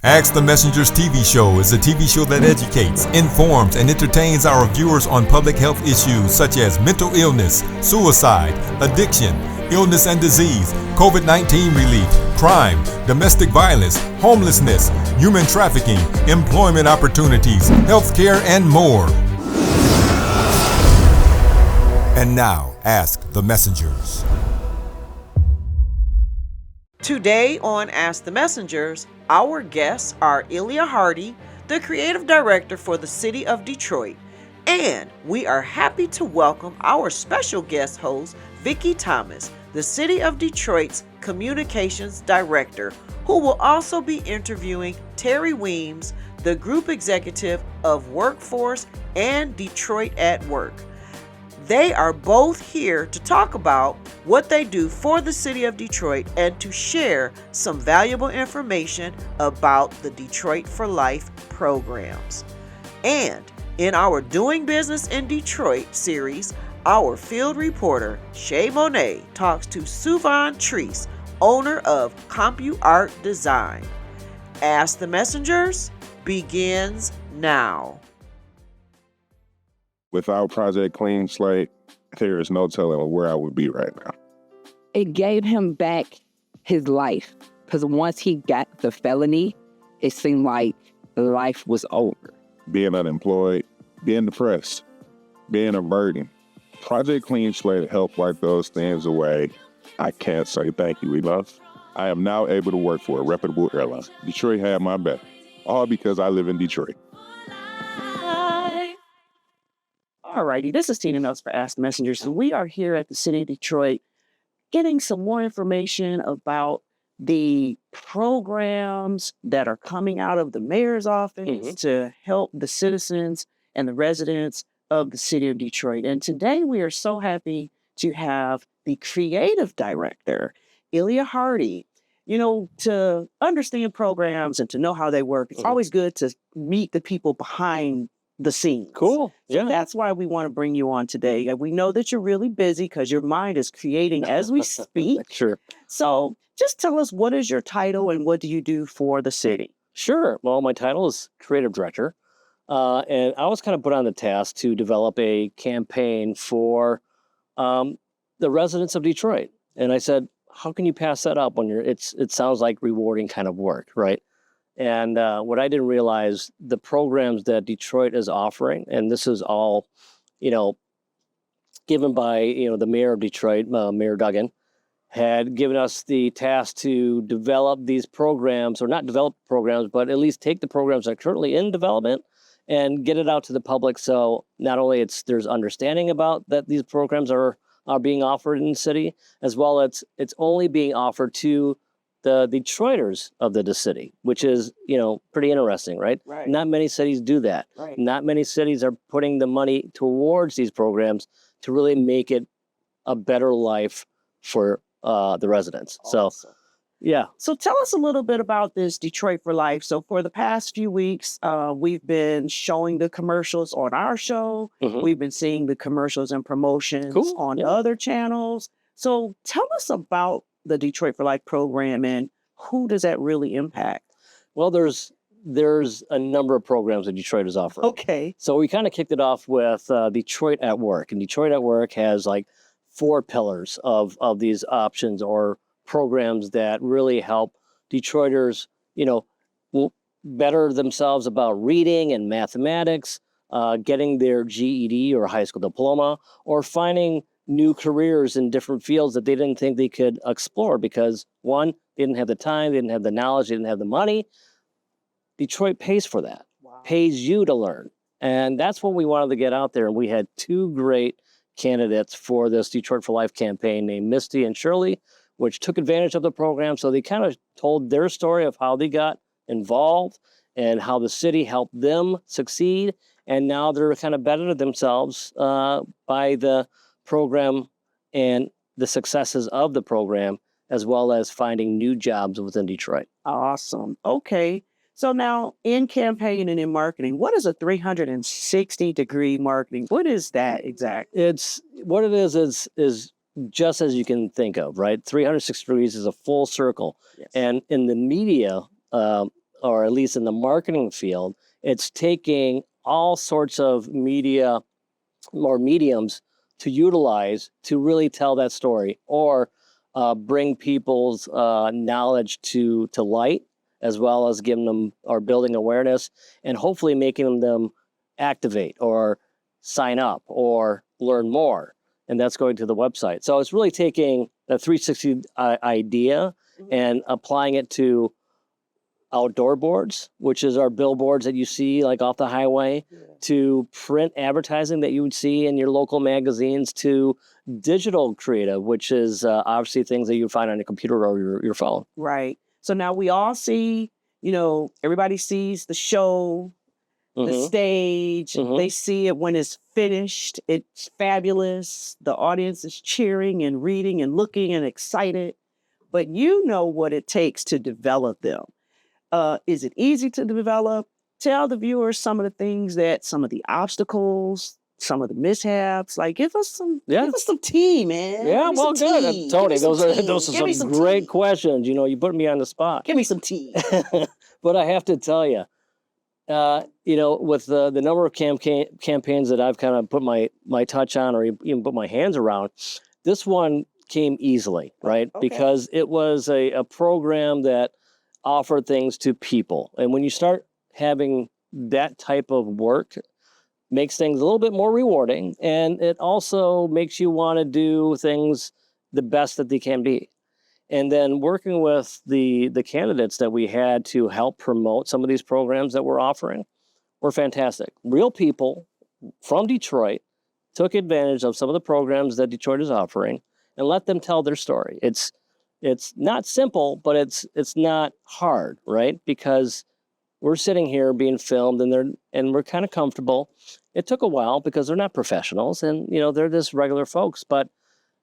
Ask the Messenger's TV show is a TV show that educates, informs, and entertains our viewers on public health issues such as mental illness, suicide, addiction, illness and disease, COVID-19 relief, crime, domestic violence, homelessness, human trafficking, employment opportunities, healthcare, and more. And now, Ask the Messengers. Today on Ask the Messengers, our guests are Ilya Hardey, the creative director for the city of Detroit, and we are happy to welcome our special guest host, Vickie Thomas, the city of Detroit's communications director, who will also be interviewing Terri Weems, the group executive of Workforce and Detroit at Work. They are both here to talk about what they do for the city of Detroit and to share some valuable information about the Detroit for Life programs. And in our Doing Business in Detroit series, our field reporter, Che Monet, talks to SuVon Treece, owner of Compuart Design. Ask the Messengers begins now. Without Project Clean Slate, there is no telling where I would be right now. It gave him back his life, because once he got the felony, it seemed like life was over. Being unemployed, being depressed, being a burden. Project Clean Slate helped wipe those things away. I can't say thank you enough. I am now able to work for a reputable airline. Detroit had my back, all because I live in Detroit. Alrighty, this is Tina Nuts for Ask the Messengers, and we are here at the city of Detroit getting some more information about the programs that are coming out of the mayor's office to help the citizens and the residents of the city of Detroit. And today we are so happy to have the creative director, Ilya Hardey. You know, to understand programs and to know how they work, it's always good to meet the people behind the scenes. Cool. Yeah. So that's why we want to bring you on today. And we know that you're really busy because your mind is creating as we speak. Sure. So just tell us, what is your title and what do you do for the city? Sure. Well, my title is creative director. And I was kind of put on the task to develop a campaign for the residents of Detroit. And I said, how can you pass that up when it sounds like rewarding kind of work, right? And what I didn't realize, the programs that Detroit is offering, and this is all, given by, the mayor of Detroit, Mayor Duggan, had given us the task to develop these programs, or not develop programs, but at least take the programs that are currently in development and get it out to the public. So not only there's understanding about that these programs are being offered in the city, as well as it's only being offered to the Detroiters of the city, which is, pretty interesting, right? Right. Not many cities do that. Right. Not many cities are putting the money towards these programs to really make it a better life for the residents. Awesome. So, yeah. So tell us a little bit about this Detroit for Life. So for the past few weeks, we've been showing the commercials on our show. We've been seeing the commercials and promotions on other channels. So tell us about the Detroit for Life program and who does that really impact? Well, there's a number of programs that Detroit is offering. Okay. So we kind of kicked it off with Detroit at Work. And Detroit at Work has like 4 pillars of these options or programs that really help Detroiters, better themselves about reading and mathematics, getting their GED or high school diploma, or finding new careers in different fields that they didn't think they could explore because, one, they didn't have the time, they didn't have the knowledge, they didn't have the money. Detroit pays for that, pays you to learn. And that's what we wanted to get out there. And we had 2 great candidates for this Detroit for Life campaign named Misty and Shirley, which took advantage of the program. So they kind of told their story of how they got involved and how the city helped them succeed. And now they're kind of bettered themselves by the program and the successes of the program, as well as finding new jobs within Detroit. Awesome. Okay. So now in campaign and in marketing, what is a 360-degree marketing? What is that exactly? It's what it is just as you can think of, right? 360 degrees is a full circle. Yes. And in the media or at least in the marketing field, it's taking all sorts of media or mediums to utilize to really tell that story, or bring people's knowledge to light, as well as giving them or building awareness, and hopefully making them activate or sign up or learn more. And that's going to the website. So it's really taking the 360 idea and applying it to outdoor boards, which is our billboards that you see like off the highway, to print advertising that you would see in your local magazines, to digital creative, which is obviously things that you find on a computer or your phone. Right. So now we all see, everybody sees the show, the stage. They see it when it's finished. It's fabulous. The audience is cheering and reading and looking and excited. But you know what it takes to develop them. Is it easy to develop? Tell the viewers some of the obstacles, some of the mishaps. Like, give us some tea, man. Yeah, well, good, Tony. Those are some great questions. You put me on the spot. Give me some tea. But I have to tell you, with the number of campaigns that I've kind of put my touch on, or even put my hands around, this one came easily, right? Okay. Because it was a program that offered things to people. And when you start having that type of work, makes things a little bit more rewarding, and it also makes you want to do things the best that they can be. And then working with the candidates that we had to help promote some of these programs that we're offering were fantastic. Real people from Detroit took advantage of some of the programs that Detroit is offering and let them tell their story. It's not simple, but it's not hard, right? Because we're sitting here being filmed, and we're kind of comfortable. It took a while because they're not professionals, and they're just regular folks, but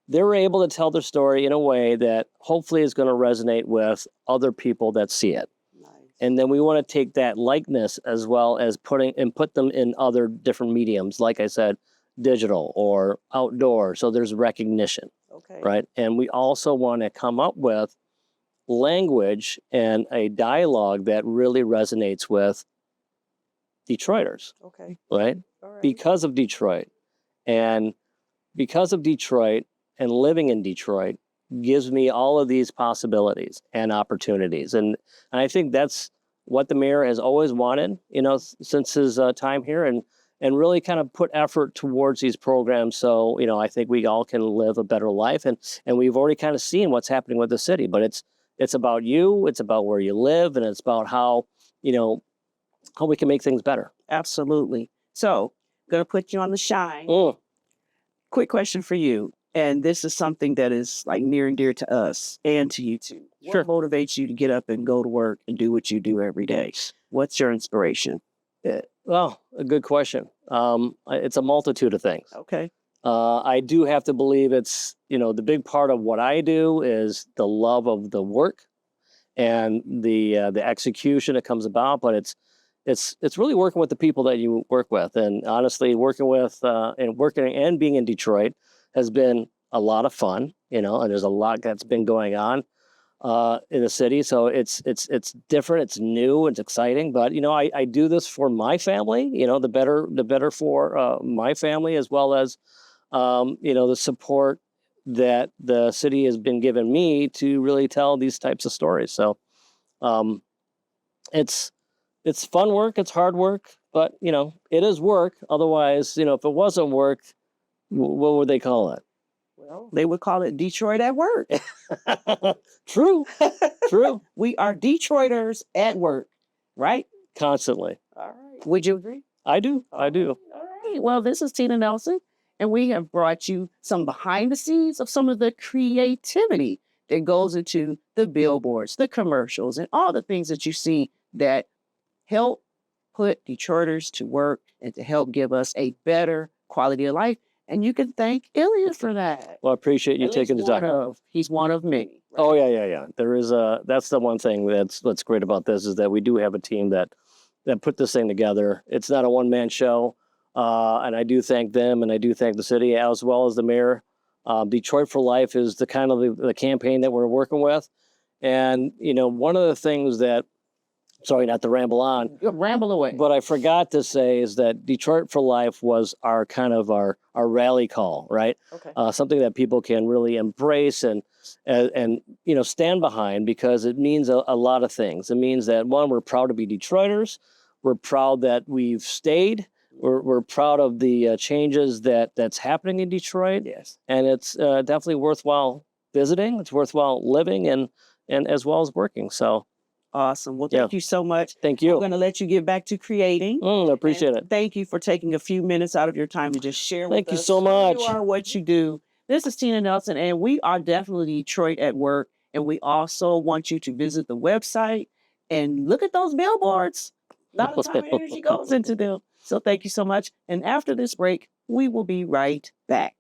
they were able to tell their story in a way that hopefully is going to resonate with other people that see it. Nice. And then we want to take that likeness as well as put them in other different mediums, like I said, digital or outdoor. So there's recognition. Okay. Right. And we also want to come up with language and a dialogue that really resonates with Detroiters. Okay. Right. All right. Because of Detroit. And because of Detroit and living in Detroit gives me all of these possibilities and opportunities. And I think that's what the mayor has always wanted, since his time here, and really kind of put effort towards these programs. So, I think we all can live a better life. And we've already kind of seen what's happening with the city, but it's about you, it's about where you live, and it's about how we can make things better. Absolutely. So, going to put you on the shine. Quick question for you. And this is something that is like near and dear to us and to you too. Sure. What motivates you to get up and go to work and do what you do every day? What's your inspiration? Well, a good question. It's a multitude of things. Okay. I do have to believe it's, the big part of what I do is the love of the work and the execution that comes about, but it's really working with the people that you work with. And honestly, working and being in Detroit has been a lot of fun, and there's a lot that's been going on in the city. So it's different, it's new, it's exciting. But I do this for my family. The better for my family, as well as the support that the city has been giving me to really tell these types of stories. So it's fun work, it's hard work, but it is work. Otherwise, if it wasn't work, what would they call it? Well, they would call it Detroit at work. True. We are Detroiters at work, right? Constantly. All right. Would you agree? I do. All right. Well, this is Tina Nelson, and we have brought you some behind the scenes of some of the creativity that goes into the billboards, the commercials, and all the things that you see that help put Detroiters to work and to help give us a better quality of life. And you can thank Ilya for that. Well, I appreciate you taking the time. He's one of many. Right? Oh, yeah. There is that's the one thing that's great about this, is that we do have a team that put this thing together. It's not a one-man show. And I do thank them, and I do thank the city as well as the mayor. Detroit for Life is the kind of the campaign that we're working with. And, one of the things that sorry, not to ramble on. You ramble away. What I forgot to say is that Detroit for Life was our kind of our rally call, right? Okay. Something that people can really embrace and stand behind, because it means a lot of things. It means that, one, we're proud to be Detroiters. We're proud that we've stayed. We're proud of the changes that's happening in Detroit. Yes. And it's definitely worthwhile visiting. It's worthwhile living and as well as working. So Awesome. Well, thank you so much. thank you. I'm going to let you get back to creating. I appreciate it. Thank you for taking a few minutes out of your time to just share with us. Thank you so much. Who you are, what you do. This is Tina Nelson, and we are definitely Detroit at Work. And we also want you to visit the website and look at those billboards. A lot of time and energy goes into them. So thank you so much. And after this break, we will be right back.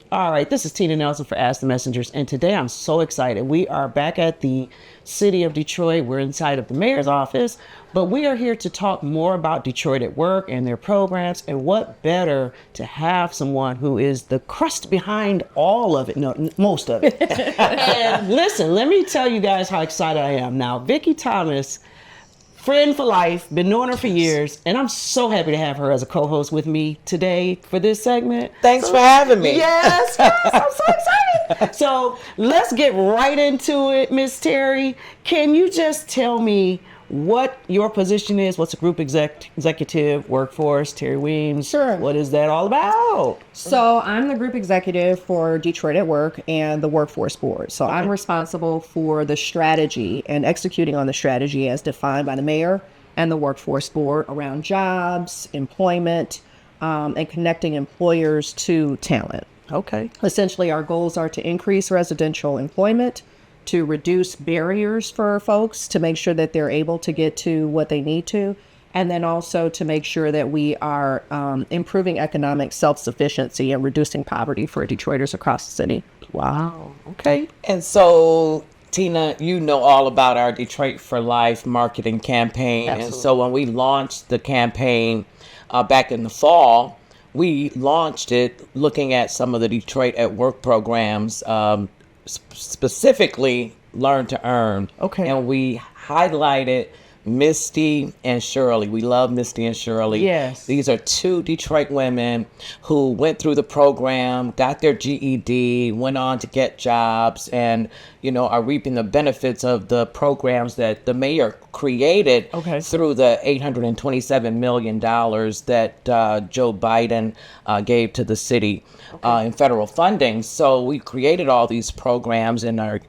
All right, this is Tina Nelson for Ask the Messengers, and today I'm so excited. We are back at the city of Detroit. We're inside of the mayor's office, but we are here to talk more about Detroit at Work and their programs, and what better to have someone who is the crust behind all of it, no, most of it. And listen, let me tell you guys how excited I am now. Vickie Thomas, friend for life, been knowing her for years, and I'm so happy to have her as a co-host with me today for this segment. Thanks for having me. Yes, I'm so excited. So let's get right into it, Miss Terri. Can you just tell me what your position is? What's the group executive workforce? Terri Weems. Sure. What is that all about? So I'm the group executive for Detroit at Work and the Workforce Board. So I'm responsible for the strategy and executing on the strategy as defined by the mayor and the Workforce Board around jobs, employment, and connecting employers to talent. Okay. Essentially, our goals are to increase residential employment, to reduce barriers for folks, to make sure that they're able to get to what they need to, and then also to make sure that we are improving economic self-sufficiency and reducing poverty for Detroiters across the city. Wow. Okay. And so, Tina, you know all about our Detroit for Life marketing campaign. Absolutely. And so when we launched the campaign back in the fall, we launched it looking at some of the Detroit at Work programs, specifically Learn to Earn. Okay. And we highlighted Misty and Shirley. We love Misty and Shirley. Yes. These are two Detroit women who went through the program, got their GED, went on to get jobs, and, are reaping the benefits of the programs that the mayor created through the $827 million that Joe Biden gave to the city in federal funding. So we created all these programs and are,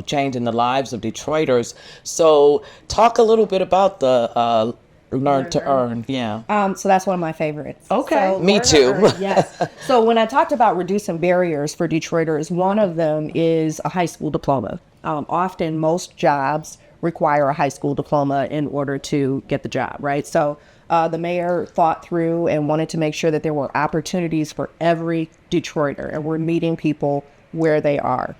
changing the lives of Detroiters. So talk a little bit about the Learn to Earn. Yeah. So that's one of my favorites. Okay. So Me Learn to too. Earn, yes. So when I talked about reducing barriers for Detroiters, one of them is a high school diploma. Often most jobs require a high school diploma in order to get the job, right? So the mayor thought through and wanted to make sure that there were opportunities for every Detroiter, and we're meeting people where they are.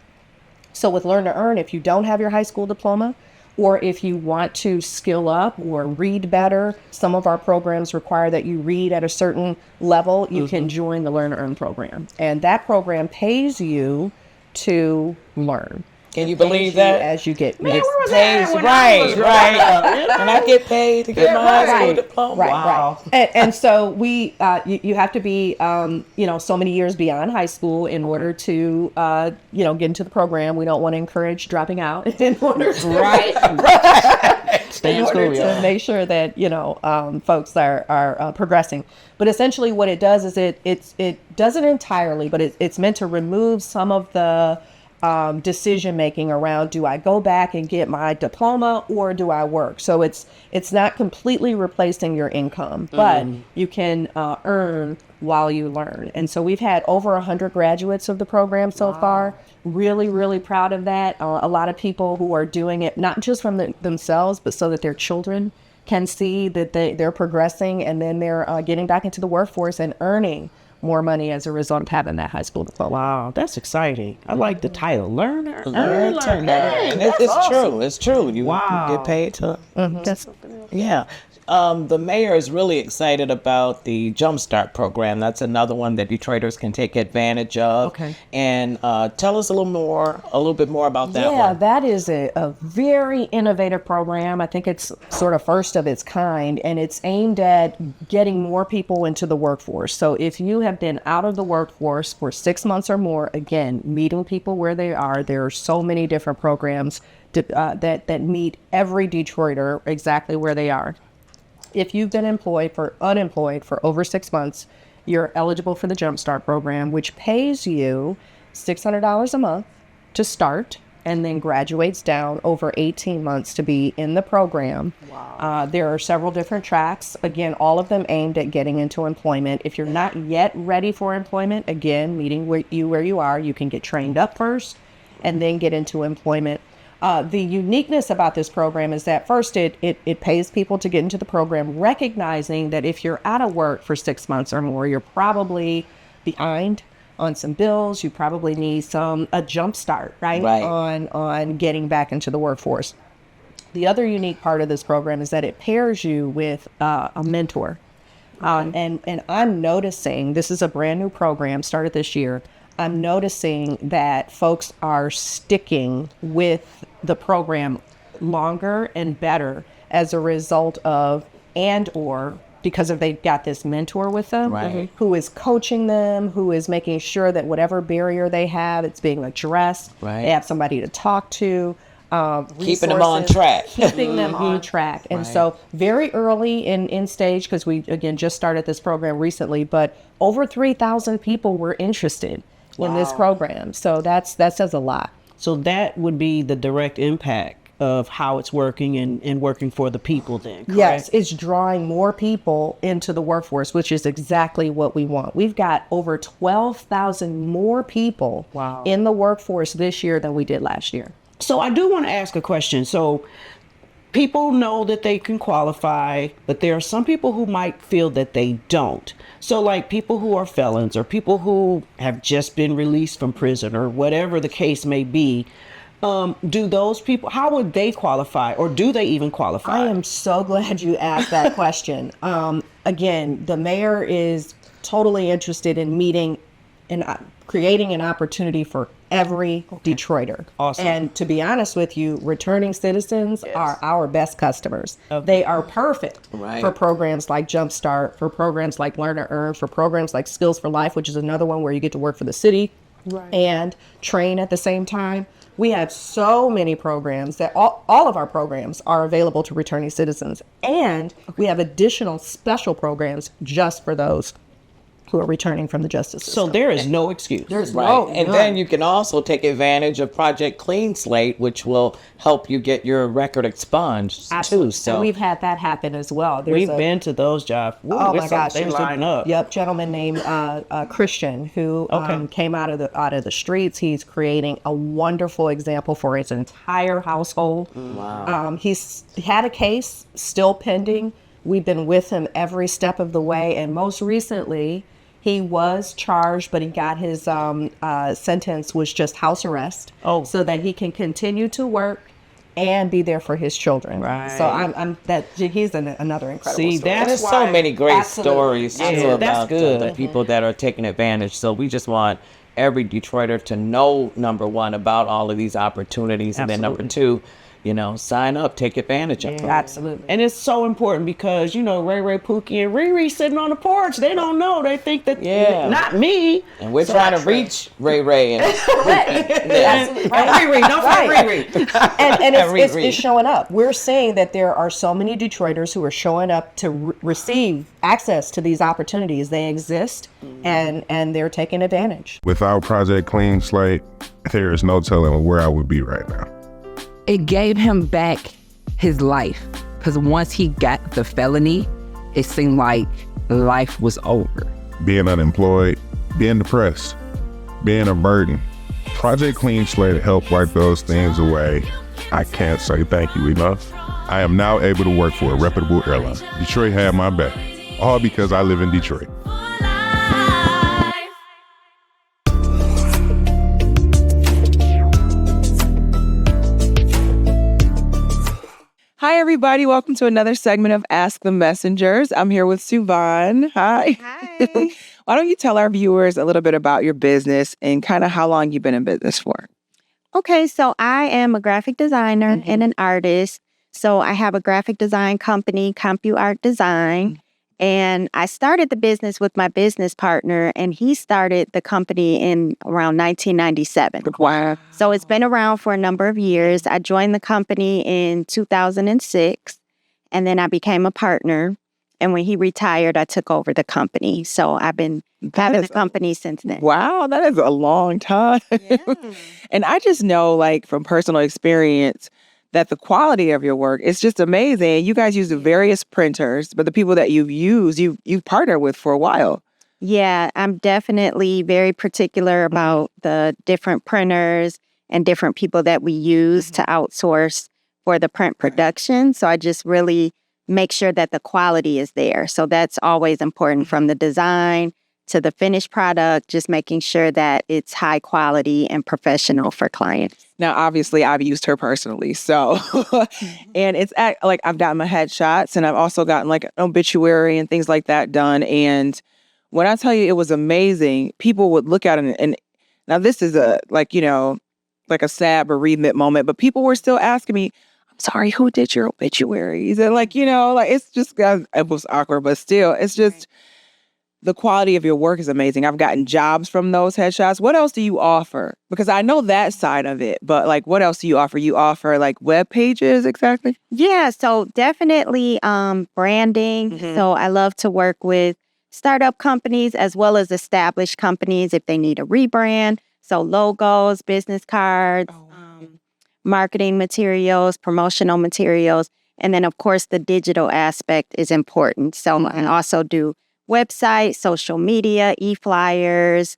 So with Learn to Earn, if you don't have your high school diploma, or if you want to skill up or read better, some of our programs require that you read at a certain level. You can join the Learn to Earn program. And that program pays you to learn. Can you believe that? As you get Right. And I get paid to get my high school diploma. Wow. Right. And so you have to be, so many years beyond high school in order to, get into the program. We don't want to encourage dropping out in order to, Stay in school, to make sure that, folks are progressing. But essentially what it does is it doesn't entirely, but it's meant to remove some of the decision making around, do I go back and get my diploma or do I work? So it's not completely replacing your income, but you can earn while you learn. And so we've had over 100 graduates of the program so far. Really, really proud of that. A lot of people who are doing it not just from themselves, but so that their children can see that they're progressing, and then they're getting back into the workforce and earning more money as a result of having that high school diploma. Wow, that's exciting. I like the title. Learn to Earn. It's true. It's true. You get paid to. That's Yeah. The mayor is really excited about the Jumpstart program. That's another one that Detroiters can take advantage of. Okay. And tell us a little bit more about that Yeah, one. that is a very innovative program. I think it's sort of first of its kind, and it's aimed at getting more people into the workforce. So if you have been out of the workforce for 6 months or more, again, meeting people where they are, there are so many different programs that meet every Detroiter exactly where they are. If you've been unemployed for over 6 months, you're eligible for the Jumpstart program, which pays you $600 a month to start and then graduates down over 18 months to be in the program. Wow. There are several different tracks, again, all of them aimed at getting into employment. If you're not yet ready for employment, again, meeting where you are, you can get trained up first and then get into employment. The uniqueness about this program is that first it pays people to get into the program, recognizing that if you're out of work for 6 months or more, you're probably behind on some bills. You probably need a jump start, right? On getting back into the workforce. The other unique part of this program is that it pairs you with a mentor. And I'm noticing, this is a brand new program, started this year. I'm noticing that folks are sticking with the program longer and better as a result of or because of they've got this mentor with them who is coaching them, who is making sure that whatever barrier they have, it's being addressed. Right. They have somebody to talk to. Keeping them on track. Keeping them on track. And so very early in stage, because we, again, just started this program recently, but over 3,000 people were interested in this program. So that says a lot. So that would be the direct impact of how it's working and working for the people then, correct? Yes, it's drawing more people into the workforce, which is exactly what we want. We've got over 12,000 more people in the workforce this year than we did last year. So I do want to ask a question. So people know that they can qualify, but there are some people who might feel that they don't. So like people who are felons or people who have just been released from prison or whatever the case may be, do those people, how would they qualify, or do they even qualify? I am so glad you asked that question. Again, the mayor is totally interested in meeting and creating an opportunity for every Detroiter. Awesome. And to be honest with you, returning citizens are our best customers. They are perfect for programs like Jumpstart, for programs like Learn to Earn, for programs like Skills for Life, which is another one where you get to work for the city and train at the same time. We have so many programs that all of our programs are available to returning citizens. And we have additional special programs just for those who are returning from the justice system. So there is no excuse. There's And then you can also take advantage of Project Clean Slate, which will help you get your record expunged too. So and we've had that happen as well. We've been to those jobs. Ooh, oh my gosh, they line up. Yep, gentleman named Christian who came out of the streets. He's creating a wonderful example for his entire household. Wow. He's had a case still pending. We've been with him every step of the way, and most recently, he was charged, but he got his sentence was just house arrest, so that he can continue to work and be there for his children. Right. So he's another incredible story. There's so many great stories too about good. the people that are taking advantage. So we just want every Detroiter to know, number one, about all of these opportunities, and then number two, sign up, take advantage of them. Absolutely. And it's so important because, Ray Ray, Pookie, and Riri sitting on the porch, they don't know. They think that, not me. And we're trying to reach Ray Ray and Absolutely. And Riri, don't forget Riri. And it's showing up. We're seeing that there are so many Detroiters who are showing up to receive access to these opportunities. They exist, and they're taking advantage. Without Project Clean Slate, there is no telling where I would be right now. It gave him back his life, because once he got the felony, it seemed like life was over. Being unemployed, being depressed, being a burden. Project Clean Slate helped wipe those things away. I can't say thank you enough. I am now able to work for a reputable airline. Detroit had my back, all because I live in Detroit. Hi, everybody. Welcome to another segment of Ask the Messengers. I'm here with SuVon. Hi. Hi. Why don't you tell our viewers a little bit about your business and kind of how long you've been in business for? Okay, so I am a graphic designer and an artist. So I have a graphic design company, Compuart Design. And I started the business with my business partner, and he started the company in around 1997. Wow. So it's been around for a number of years. I joined the company in 2006, and then I became a partner. And when he retired, I took over the company. So I've been having the company since then. Wow, that is a long time. Yeah. And I just know, like, from personal experience, that the quality of your work is just amazing. You guys use the various printers, but the people that you've used, you've partnered with for a while. Yeah, I'm definitely very particular about the different printers and different people that we use to outsource for the print production. So I just really make sure that the quality is there. So that's always important, from the design to the finished product, just making sure that it's high quality and professional for clients. Now, obviously, I've used her personally. So, and it's like I've gotten my headshots, and I've also gotten like an obituary and things like that done. And when I tell you it was amazing, people would look at it, and now this is like a sad bereavement moment, but people were still asking me, "I'm sorry, who did your obituaries?" And like it's just, it was awkward, but still, it's just. The quality of your work is amazing. I've gotten jobs from those headshots. What else do you offer? Because I know that side of it, but like, what else do you offer? You offer like web pages, exactly? Yeah, so definitely branding. So I love to work with startup companies as well as established companies if they need a rebrand. So logos, business cards, marketing materials, promotional materials. And then, of course, the digital aspect is important. So I also do website, social media, e-flyers,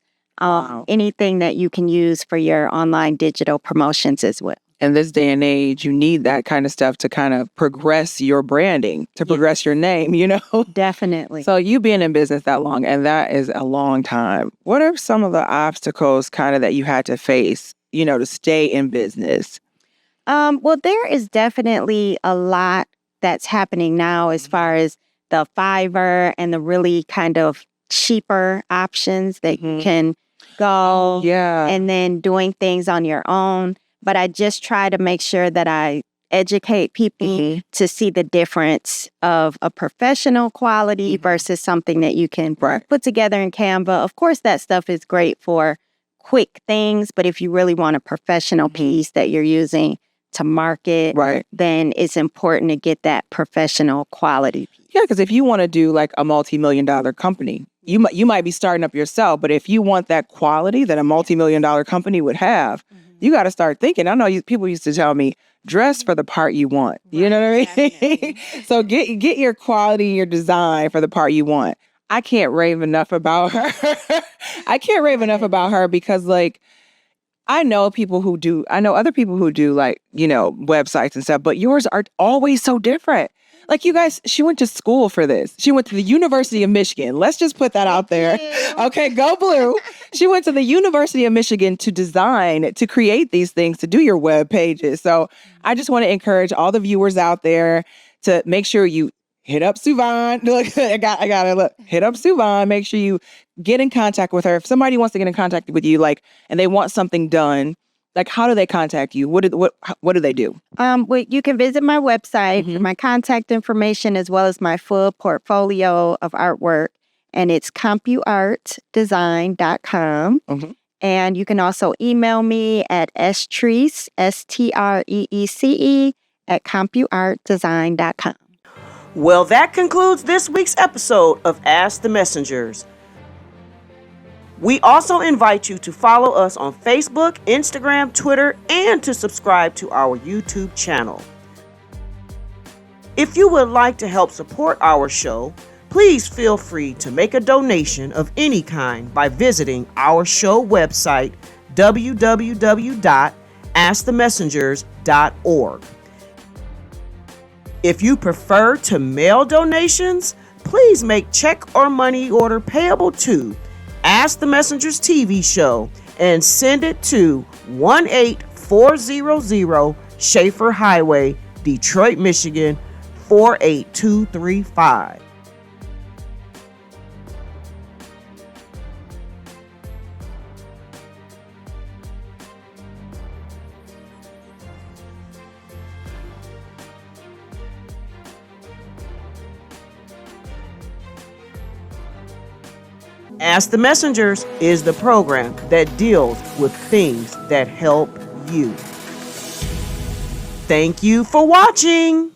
anything that you can use for your online digital promotions as well. In this day and age, you need that kind of stuff to kind of progress your branding, to progress your name, Definitely. So you being in business that long, and that is a long time. What are some of the obstacles kind of that you had to face, to stay in business? Well, there is definitely a lot that's happening now as far as the Fiverr and the really kind of cheaper options that you can go and then doing things on your own. But I just try to make sure that I educate people to see the difference of a professional quality versus something that you can put together in Canva. Of course, that stuff is great for quick things, but if you really want a professional piece that you're using to market, then it's important to get that professional quality. Yeah, because if you want to do like a multi-million-dollar company, you might be starting up yourself, but if you want that quality that a multi-million-dollar company would have, you got to start thinking. I know people used to tell me, dress for the part you want. You know what I mean? So get your quality, your design for the part you want. I can't rave enough about her. I can't rave enough about her because like, I know other people who do like, websites and stuff, but yours are always so different. Like you guys, she went to school for this. She went to the University of Michigan. Let's just put that out there. Okay, go Blue. She went to the University of Michigan to create these things, to do your web pages. So I just want to encourage all the viewers out there to make sure you hit up SuVon. Look, I gotta look. Hit up SuVon. Make sure you get in contact with her. If somebody wants to get in contact with you, like, and they want something done, like, how do they contact you? What do they do? Well, you can visit my website for my contact information as well as my full portfolio of artwork, and it's compuartdesign.com. And you can also email me at streece, STREECE, at compuartdesign.com. Well, that concludes this week's episode of Ask the Messengers. We also invite you to follow us on Facebook, Instagram, Twitter, and to subscribe to our YouTube channel. If you would like to help support our show, please feel free to make a donation of any kind by visiting our show website, www.askthemessengers.org. If you prefer to mail donations, please make check or money order payable to Ask the Messengers TV show and send it to 18400 Schaefer Highway, Detroit, Michigan 48235. Ask the Messengers is the program that deals with things that help you. Thank you for watching.